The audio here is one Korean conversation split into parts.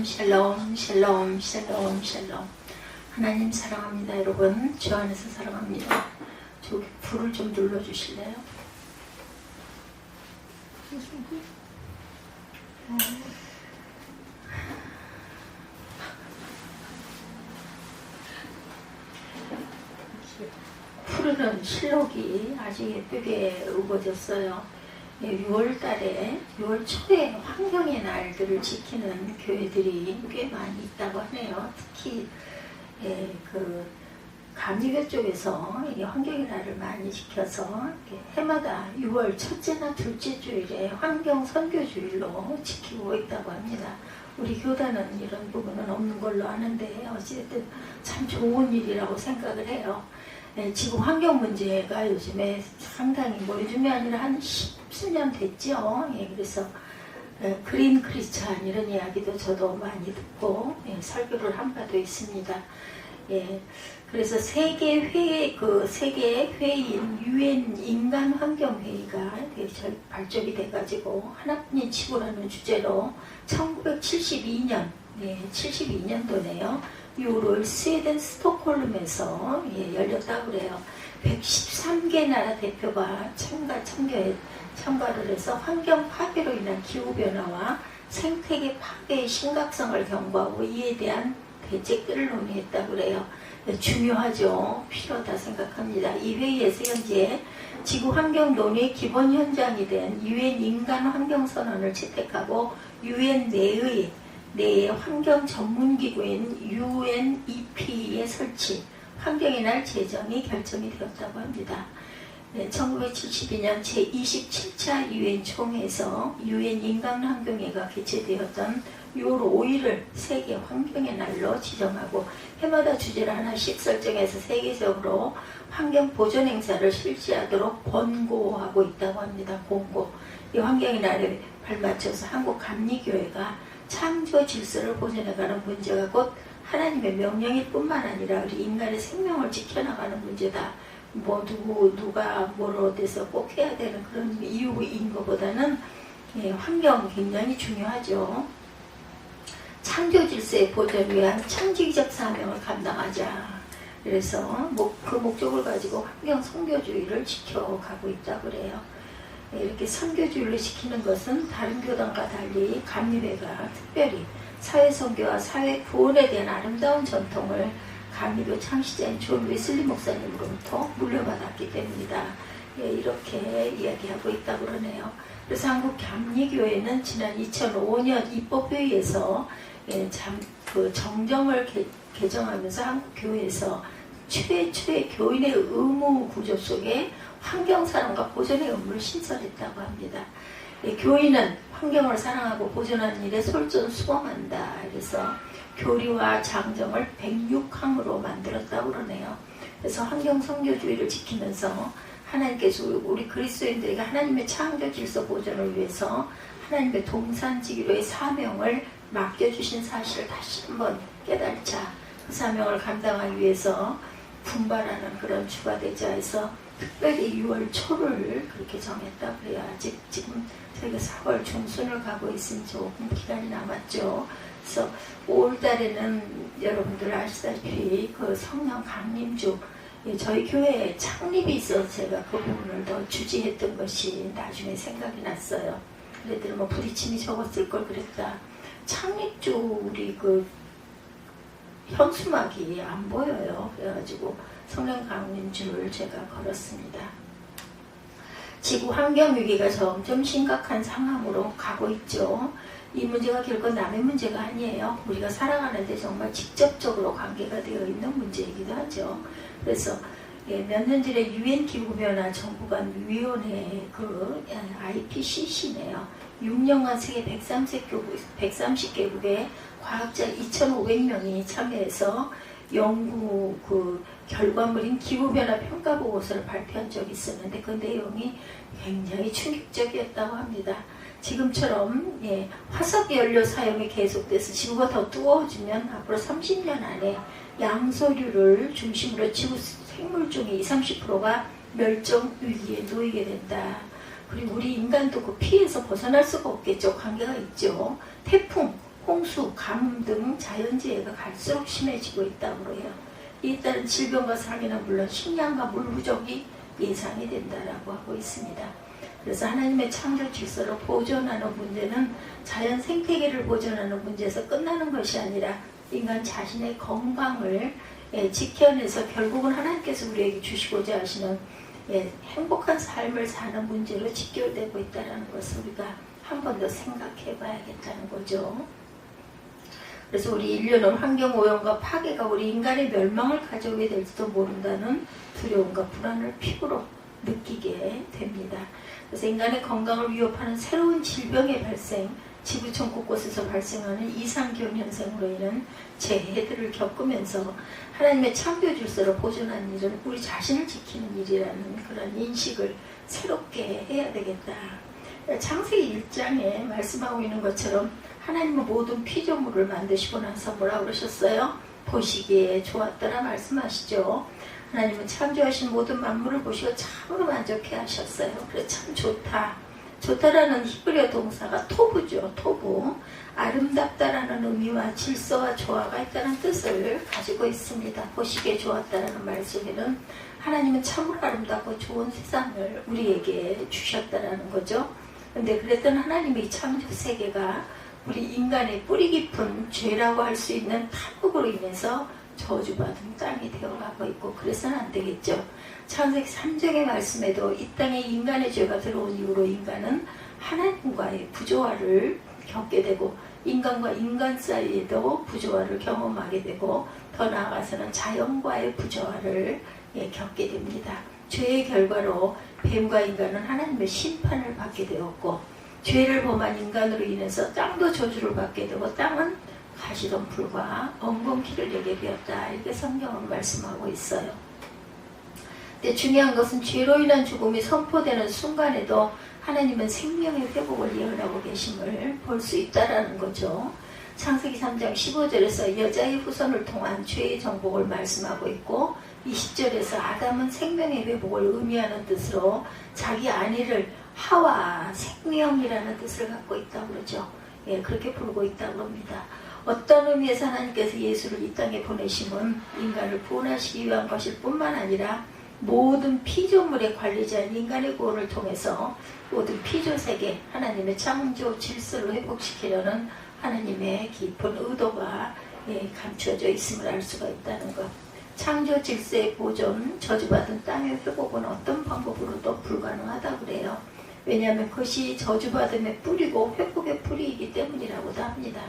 샬롬 샬롬 샬롬 샬롬. 하나님 사랑합니다. 여러분 주 안에서 사랑합니다. 저기 불을 좀 눌러주실래요? 푸르는 실록이 아주 예쁘게 우거졌어요. 6월 달에 6월 초에 환경의 날들을 지키는 교회들이 꽤 많이 있다고 하네요. 특히 그 감리교 쪽에서 환경의 날을 많이 지켜서 해마다 6월 첫째나 둘째 주일에 환경 선교주일로 지키고 있다고 합니다. 우리 교단은 이런 부분은 없는 걸로 아는데 어쨌든 참 좋은 일이라고 생각을 해요. 지금 환경 문제가 요즘에 상당히 요즘이 아니라 한 10년 됐죠. 그래서 그린 크리스찬 이런 이야기도 저도 많이 듣고 설교를 한 바도 있습니다. 그래서 세계 회의인 유엔 인간 환경 회의가 발족이 돼가지고 하나뿐인 지구라는 주제로 1972년 72년도네요. 6월 스웨덴 스톡홀름에서 열렸다고 그래요. 113개 나라 대표가 참가를 해서 환경 파괴로 인한 기후변화와 생태계 파괴의 심각성을 경고하고 이에 대한 대책들을 논의했다고 그래요. 중요하죠. 필요하다 생각합니다. 이 회의에서 현재 지구 환경 논의의 기본 현장이 된 유엔 인간 환경 선언을 채택하고 유엔 내의 환경 전문 기구인 UNEP의 설치, 환경의 날 제정이 결정이 되었다고 합니다. 1972년 제27차 유엔 총회에서 유엔 인간 환경회가 개최되었던 6월 5일을 세계 환경의 날로 지정하고 해마다 주제를 하나씩 설정해서 세계적으로 환경 보존 행사를 실시하도록 권고하고 있다고 합니다. 권고. 이 환경의 날에 발맞춰서 한국 감리교회가 창조 질서를 보존해가는 문제가 곧 하나님의 명령일 뿐만 아니라 우리 인간의 생명을 지켜나가는 문제다. 누가 뭐로 돼서 꼭 해야 되는 그런 이유인 것보다는 환경 굉장히 중요하죠. 창조 질서의 보존을 위한 창조적 사명을 감당하자. 그래서 그 목적을 가지고 환경 선교주의를 지켜가고 있다고 그래요. 이렇게 선교주의를 지키는 것은 다른 교단과 달리 감리회가 특별히 사회선교와 사회구원에 대한 아름다운 전통을 감리교 창시자인 존 웨슬리 목사님으로부터 물려받았기 때문이다. 이렇게 이야기하고 있다고 그러네요. 그래서 한국 감리교회는 지난 2005년 입법회의에서 정정을 개정하면서 한국 교회에서 최초의 교인의 의무 구조 속에 환경사랑과 보존의 의무를 신설했다고 합니다. 교인은 환경을 사랑하고 보존하는 일에 솔선수범한다. 그래서 교리와 장정을 106항으로 만들었다고 그러네요. 그래서 환경 선교주의를 지키면서 하나님께서 우리 그리스도인들에게 하나님의 창조 질서 보존을 위해서 하나님의 동산지기로의 사명을 맡겨주신 사실을 다시 한번 깨달자. 그 사명을 감당하기 위해서 분발하는 그런 주가 되자 해서 특별히 6월 초를 그렇게 정했다고 그래요. 아직 지금 저희가 4월 중순을 가고 있으니 조금 기간이 남았죠. 그래서 5월 달에는 여러분들 아시다시피 그 성령 강림주 저희 교회 창립이 있어서 제가 그 부분을 더 주지했던 것이 나중에 생각이 났어요. 그래도 뭐 부딪힘이 적었을 걸 그랬다. 창립주 우리 그 현수막이 안 보여요. 그래가지고 성령 강림주를 제가 걸었습니다. 지구 환경 위기가 점점 심각한 상황으로 가고 있죠. 이 문제가 결코 남의 문제가 아니에요. 우리가 살아가는데 정말 직접적으로 관계가 되어 있는 문제이기도 하죠. 그래서 몇 년 전에 유엔 기후변화 정부간 위원회 그 IPCC네요. 6년간 세계 130개국의 과학자 2,500명이 참여해서 연구 그 결과물인 기후변화 평가 보고서를 발표한 적이 있었는데 그 내용이 굉장히 충격적이었다고 합니다. 지금처럼 화석 연료 사용이 계속돼서 지구가 더 뜨거워지면 앞으로 30년 안에 양서류를 중심으로 지구 생물종의 20-30%가 멸종 위기에 놓이게 된다. 그리고 우리 인간도 그 피해서 벗어날 수가 없겠죠. 관계가 있죠. 태풍, 홍수, 가뭄 등 자연재해가 갈수록 심해지고 있다고 해요. 이에 따른 질병과 사기는 물론 식량과 물 부족이 예상이 된다라고 하고 있습니다. 그래서 하나님의 창조 질서를 보존하는 문제는 자연 생태계를 보존하는 문제에서 끝나는 것이 아니라 인간 자신의 건강을 지켜내서 결국은 하나님께서 우리에게 주시고자 하시는 행복한 삶을 사는 문제로 직결되고 있다는 것을 우리가 한 번 더 생각해 봐야겠다는 거죠. 그래서 우리 인류는 환경오염과 파괴가 우리 인간의 멸망을 가져오게 될지도 모른다는 두려움과 불안을 피부로 느끼게 됩니다. 그래서 인간의 건강을 위협하는 새로운 질병의 발생, 지구촌 곳곳에서 발생하는 이상기온 현상으로 인한 재해들을 겪으면서 하나님의 창조 질서를 보존하는 일은 우리 자신을 지키는 일이라는 그런 인식을 새롭게 해야 되겠다. 창세기 1장에 말씀하고 있는 것처럼 하나님은 모든 피조물을 만드시고 나서 뭐라 그러셨어요? 보시기에 좋았더라 말씀하시죠. 하나님은 창조하신 모든 만물을 보시고 참으로 만족해 하셨어요. 그래서 참 좋다. 좋다라는 히브리어 동사가 토부죠. 토부. 아름답다라는 의미와 질서와 조화가 있다는 뜻을 가지고 있습니다. 보시기에 좋았다라는 말 속에는 하나님은 참으로 아름답고 좋은 세상을 우리에게 주셨다라는 거죠. 근데 그랬던 하나님의 창조 세계가 우리 인간의 뿌리 깊은 죄라고 할 수 있는 탐욕으로 인해서 저주받은 땅이 되어가고 있고 그래서는 안 되겠죠. 창세기 3장의 말씀에도 이 땅에 인간의 죄가 들어온 이후로 인간은 하나님과의 부조화를 겪게 되고 인간과 인간 사이에도 부조화를 경험하게 되고 더 나아가서는 자연과의 부조화를 겪게 됩니다. 죄의 결과로 뱀과 인간은 하나님의 심판을 받게 되었고 죄를 범한 인간으로 인해서 땅도 저주를 받게 되고 땅은 가시덤불과 엉겅퀴를 내게 되었다. 이렇게 성경은 말씀하고 있어요. 근데 중요한 것은 죄로 인한 죽음이 선포되는 순간에도 하나님은 생명의 회복을 예언하고 계심을 볼 수 있다라는 거죠. 창세기 3장 15절에서 여자의 후손을 통한 죄의 정복을 말씀하고 있고 20절에서 아담은 생명의 회복을 의미하는 뜻으로 자기 아내를 하와 생명이라는 뜻을 갖고 있다고 그러죠. 그렇게 부르고 있다고 합니다. 어떤 의미에서 하나님께서 예수를 이 땅에 보내심은 인간을 구원하시기 위한 것일 뿐만 아니라 모든 피조물의 관리자인 인간의 구원을 통해서 모든 피조세계 하나님의 창조 질서를 회복시키려는 하나님의 깊은 의도가 감추어져 있음을 알 수가 있다는 것. 창조 질서의 보존, 저주받은 땅의 회복은 어떤 방법으로도 불가능하다고 그래요. 왜냐하면 그것이 저주받음의 뿌리고 회복의 뿌리이기 때문이라고도 합니다.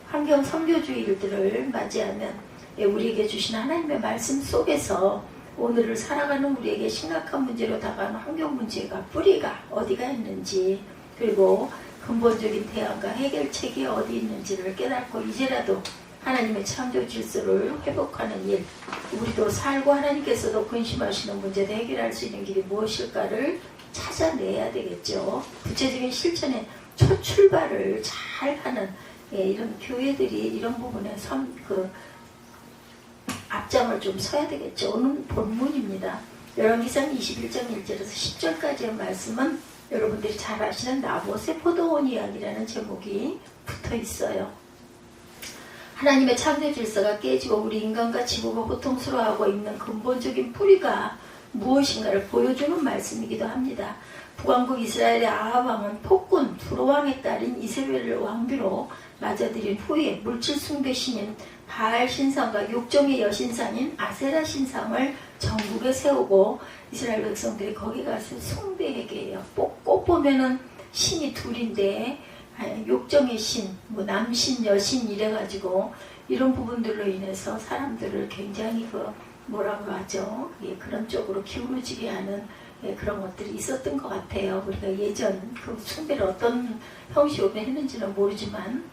환경 선교주의들을 맞이하면 우리에게 주신 하나님의 말씀 속에서 오늘을 살아가는 우리에게 심각한 문제로 다가오는 환경 문제가 뿌리가 어디가 있는지 그리고 근본적인 대안과 해결책이 어디 있는지를 깨닫고 이제라도 하나님의 창조 질서를 회복하는 일, 우리도 살고 하나님께서도 근심하시는 문제도 해결할 수 있는 길이 무엇일까를 찾아내야 되겠죠. 구체적인 실천의 첫 출발을 잘 하는 이런 교회들이 이런 부분에 앞장을 좀 서야 되겠죠. 오늘 본문입니다. 열왕기상 21장 1절에서 10절까지의 말씀은 여러분들이 잘 아시는 나봇의 포도원 이야기라는 제목이 붙어 있어요. 하나님의 창조 질서가 깨지고 우리 인간과 지구가 고통스러워하고 있는 근본적인 뿌리가 무엇인가를 보여주는 말씀이기도 합니다. 북왕국 이스라엘의 아합 왕은 폭군 두로왕의 딸인 이세벨을 왕비로 맞아들인 후에 물질 숭배 신인 바알 신상과 욕정의 여신상인 아세라 신상을 전국에 세우고 이스라엘 백성들이 거기 가서 숭배하게 해요. 꼭 보면은 신이 둘인데 욕정의 신, 남신, 여신 이래가지고 이런 부분들로 인해서 사람들을 굉장히 뭐라고 하죠? 그런 쪽으로 기울어지게 하는 그런 것들이 있었던 것 같아요. 우리가 예전 그 숭배를 어떤 형식으로 했는지는 모르지만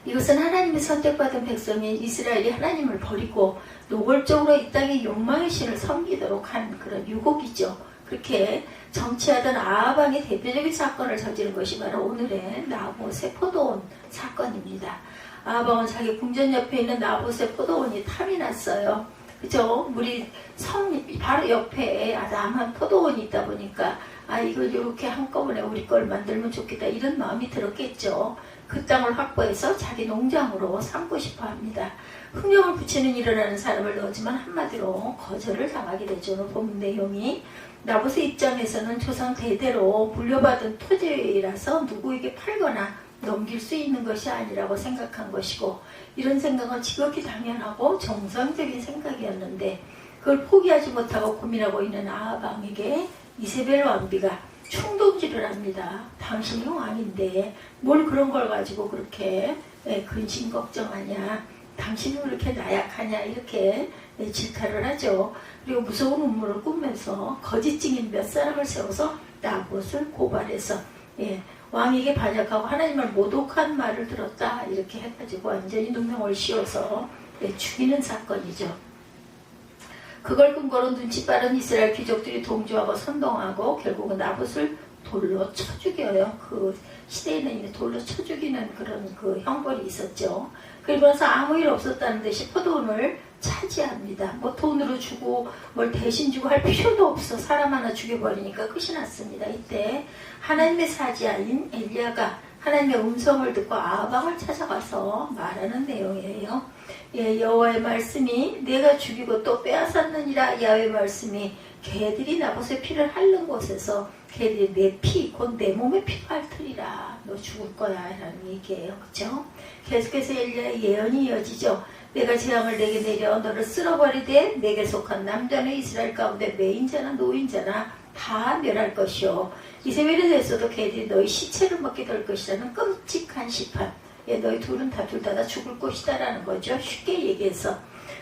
이것은 하나님의 선택받은 백성인 이스라엘이 하나님을 버리고 노골적으로 이 땅의 욕망의 신을 섬기도록 한 그런 유곡이죠. 그렇게 정치하던 아합 왕의 대표적인 사건을 저지른 것이 바로 오늘의 나봇의 포도원 사건입니다. 아합 왕은 자기 궁전 옆에 있는 나봇의 포도원이 탐이 났어요. 그죠? 우리 성 바로 옆에 아담한 포도원이 있다 보니까 이걸 이렇게 한꺼번에 우리 걸 만들면 좋겠다 이런 마음이 들었겠죠. 그 땅을 확보해서 자기 농장으로 삼고 싶어 합니다. 흥령을 붙이는 일을 하는 사람을 넣었지만 한마디로 거절을 당하게 되죠. 오늘 본 내용이 나봇의 입장에서는 조상 대대로 물려받은 토지라서 누구에게 팔거나 넘길 수 있는 것이 아니라고 생각한 것이고, 이런 생각은 지극히 당연하고 정상적인 생각이었는데 그걸 포기하지 못하고 고민하고 있는 아합 왕에게 이세벨 왕비가 충동질을 합니다. 당신이 왕인데 뭘 그런 걸 가지고 그렇게 근심 걱정하냐, 당신은 그렇게 나약하냐, 이렇게 질타를 하죠. 그리고 무서운 음모를 꾸면서 거짓 증인 몇 사람을 세워서 나봇을 고발해서 왕에게 반역하고 하나님을 모독한 말을 들었다, 이렇게 해가지고 완전히 누명을 씌워서 죽이는 사건이죠. 그걸 근거로 눈치 빠른 이스라엘 귀족들이 동조하고 선동하고 결국은 나봇을 돌로 쳐 죽여요. 그 시대에는 이제 돌로 쳐 죽이는 그런 그 형벌이 있었죠. 그리고 나서 아무 일 없었다는 듯이 포도원을 차지합니다. 뭐 돈으로 주고 뭘 대신 주고 할 필요도 없어. 사람 하나 죽여버리니까 끝이 났습니다. 이때 하나님의 사지아인 엘리야가 하나님의 음성을 듣고 아합 왕을 찾아가서 말하는 내용이에요. 여호와의 말씀이 내가 죽이고 또 빼앗았느니라. 여호와의 말씀이 개들이 나봇의 피를 핥는 곳에서 개들이 내 피, 곧 내 몸의 피가 핥으리라. 너 죽을 거야 라는 얘기예요. 그렇죠? 계속해서 엘리야의 예언이 이어지죠. 내가 재앙을 내게 내려 너를 쓸어버리되 내게 속한 남자는 이스라엘 가운데 매인자나 노인자나 다 멸할 것이요, 이세벨에 대해서도 개들이 너희 시체를 먹게 될 것이라는 끔찍한 시판. 너희 둘은 다 죽을 것이다 라는 거죠. 쉽게 얘기해서.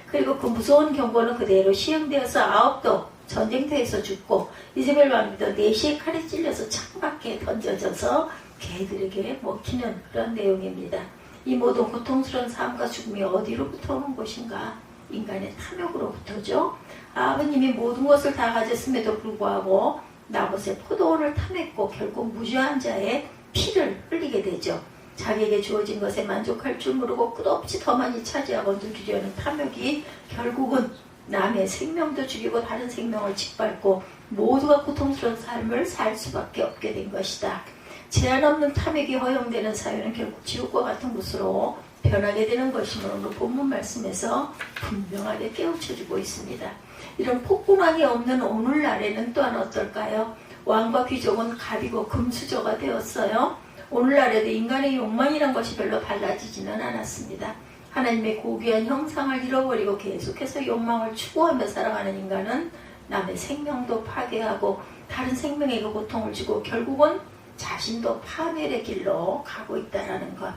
그리고 그 무서운 경고는 그대로 시행되어서 아합도 전쟁터에서 죽고 이세벨 왕비도 4시에 칼에 찔려서 창밖에 던져져서 개들에게 먹히는 그런 내용입니다. 이 모든 고통스러운 삶과 죽음이 어디로부터 오는 것인가? 인간의 탐욕으로부터죠. 아합은 이미 모든 것을 다 가졌음에도 불구하고 나봇의 포도원을 탐했고 결국 무죄한 자의 피를 흘리게 되죠. 자기에게 주어진 것에 만족할 줄 모르고 끝없이 더 많이 차지하고 누리려는 탐욕이 결국은 남의 생명도 죽이고 다른 생명을 짓밟고 모두가 고통스러운 삶을 살 수밖에 없게 된 것이다. 제한 없는 탐욕이 허용되는 사회는 결국 지옥과 같은 곳으로 변하게 되는 것이므로 오늘 본문 말씀에서 분명하게 깨우쳐주고 있습니다. 이런 폭군왕이 없는 오늘날에는 또한 어떨까요? 왕과 귀족은 갑이고 금수저가 되었어요. 오늘날에도 인간의 욕망이란 것이 별로 달라지지는 않았습니다. 하나님의 고귀한 형상을 잃어버리고 계속해서 욕망을 추구하며 살아가는 인간은 남의 생명도 파괴하고 다른 생명에게 고통을 주고 결국은 자신도 파멸의 길로 가고 있다는 것.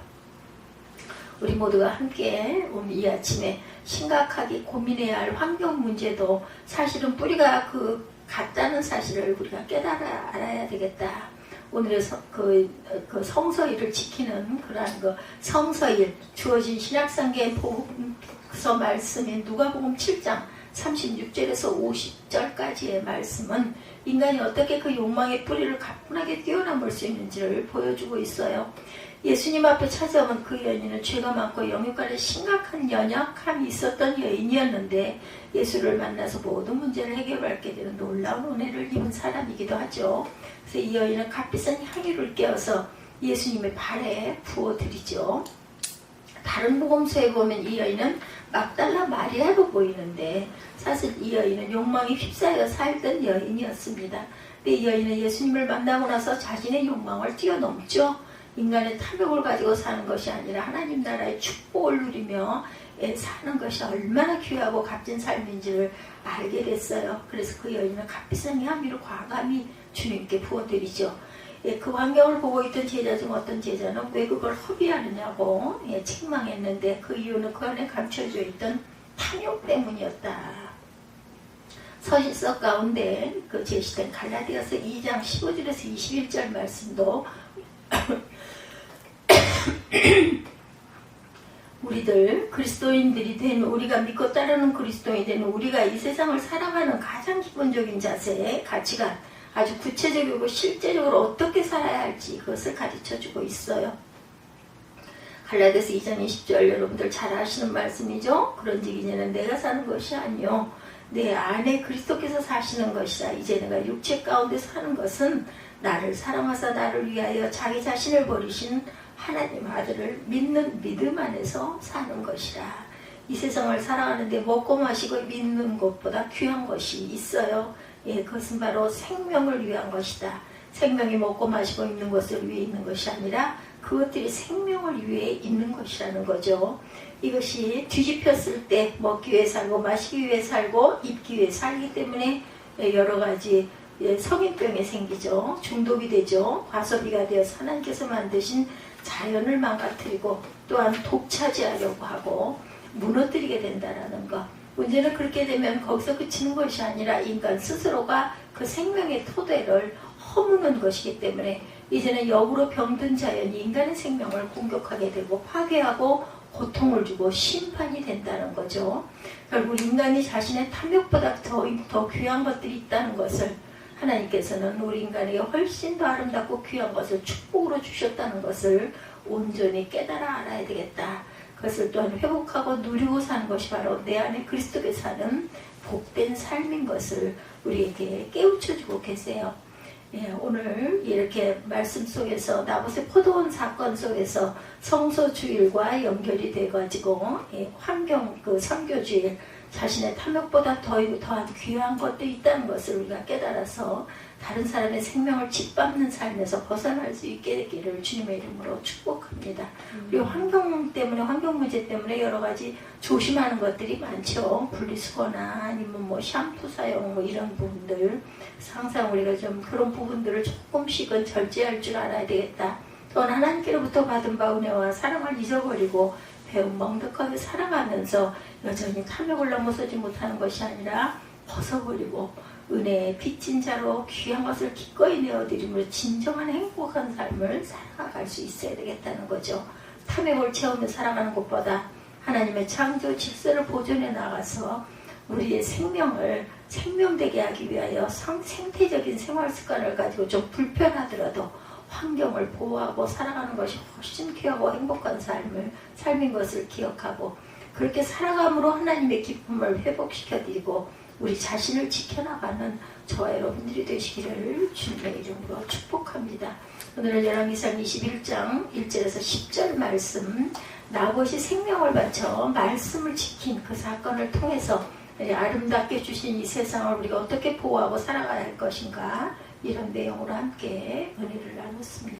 우리 모두가 함께 오늘 이 아침에 심각하게 고민해야 할 환경 문제도 사실은 뿌리가 같다는 사실을 우리가 알아야 되겠다. 오늘의 그 성서일을 지키는 그러한 성서일, 주어진 신약성경의 복음서 말씀인 누가복음 7장 36절에서 50절까지의 말씀은 인간이 어떻게 그 욕망의 뿌리를 가뿐하게 뛰어넘을 수 있는지를 보여주고 있어요. 예수님 앞에 찾아온 그 여인은 죄가 많고 영육간에 심각한 연약함이 있었던 여인이었는데 예수를 만나서 모든 문제를 해결받게 되는 놀라운 은혜를 입은 사람이기도 하죠. 그래서 이 여인은 값비싼 향유를 깨어서 예수님의 발에 부어드리죠. 다른 복음서에 보면 이 여인은 막달라 마리아로 보이는데 사실 이 여인은 욕망이 휩싸여 살던 여인이었습니다. 근데 이 여인은 예수님을 만나고 나서 자신의 욕망을 뛰어넘죠. 인간의 탐욕을 가지고 사는 것이 아니라 하나님 나라의 축복을 누리며 사는 것이 얼마나 귀하고 값진 삶인지를 알게 됐어요. 그래서 그 여인은 값비싼 향유를 과감히 주님께 부어드리죠. 그 광경을 보고 있던 제자 중 어떤 제자는 왜 그걸 허비하느냐고 책망했는데 그 이유는 그 안에 감춰져 있던 탐욕 때문이었다. 서신서 가운데 그 제시된 갈라디아서 2장 15절에서 21절 말씀도 우리들 그리스도인들이 된 우리가 믿고 따르는 그리스도인이 된 우리가 이 세상을 살아가는 가장 기본적인 자세, 가치관, 아주 구체적이고 실제적으로 어떻게 살아야 할지 그것을 가르쳐주고 있어요. 갈라디아서 2장 20절 여러분들 잘 아시는 말씀이죠. 그런즉 이제는 내가 사는 것이 아니요 내 안에 그리스도께서 사시는 것이라. 이제 내가 육체 가운데 사는 것은 나를 사랑하사 나를 위하여 자기 자신을 버리신 하나님 아들을 믿는 믿음 안에서 사는 것이라. 이 세상을 살아가는데 먹고 마시고 믿는 것보다 귀한 것이 있어요. 예, 그것은 바로 생명을 위한 것이다. 생명이 먹고 마시고 있는 것을 위해 있는 것이 아니라 그것들이 생명을 위해 있는 것이라는 거죠. 이것이 뒤집혔을 때 먹기 위해 살고 마시기 위해 살고 입기 위해 살기 때문에 여러 가지 성인병이 생기죠. 중독이 되죠. 과소비가 되어서 하나님께서 만드신 자연을 망가뜨리고 또한 독차지하려고 하고 무너뜨리게 된다는 것. 문제는 그렇게 되면 거기서 그치는 것이 아니라 인간 스스로가 그 생명의 토대를 허무는 것이기 때문에 이제는 역으로 병든 자연이 인간의 생명을 공격하게 되고 파괴하고 고통을 주고 심판이 된다는 거죠. 결국 인간이 자신의 탐욕보다 더 귀한 것들이 있다는 것을 하나님께서는 우리 인간에게 훨씬 더 아름답고 귀한 것을 축복으로 주셨다는 것을 온전히 깨달아 알아야 되겠다. 그것을 또한 회복하고 누리고 사는 것이 바로 내 안에 그리스도께서 사는 복된 삶인 것을 우리에게 깨우쳐주고 계세요. 예, 오늘 이렇게 말씀 속에서 나봇의 포도원 사건 속에서 성소주일과 연결이 돼가지고 환경 선교주일 자신의 탐욕보다 더한 귀한 것들이 있다는 것을 우리가 깨달아서 다른 사람의 생명을 짓밟는 삶에서 벗어날 수 있게 되기를 주님의 이름으로 축복합니다. 그리고 환경 때문에 환경 문제 때문에 여러 가지 조심하는 것들이 많죠. 분리수거나 아니면 뭐 샴푸 사용 뭐 이런 부분들 항상 우리가 좀 그런 부분들을 조금씩은 절제할 줄 알아야 되겠다. 또한 하나님께로부터 받은 바 은혜와 사랑을 잊어버리고 배운 멍덕하게 살아가면서 여전히 탐욕을 넘어서지 못하는 것이 아니라 벗어버리고 은혜의 빚진 자로 귀한 것을 기꺼이 내어드림으로 진정한 행복한 삶을 살아갈 수 있어야 되겠다는 거죠. 탐욕을 채우며 살아가는 것보다 하나님의 창조 질서를 보존해 나가서 우리의 생명을 생명되게 하기 위하여 생태적인 생활 습관을 가지고 좀 불편하더라도 환경을 보호하고 살아가는 것이 훨씬 귀하고 행복한 삶인 것을 기억하고 그렇게 살아감으로 하나님의 기쁨을 회복시켜드리고 우리 자신을 지켜나가는 저와 여러분들이 되시기를 주님의 이름으로 축복합니다. 오늘은 열왕기상 21장 1절에서 10절 말씀 나봇이 생명을 바쳐 말씀을 지킨 그 사건을 통해서 아름답게 주신 이 세상을 우리가 어떻게 보호하고 살아가야 할 것인가 이런 내용으로 함께 은혜를 나눴습니다.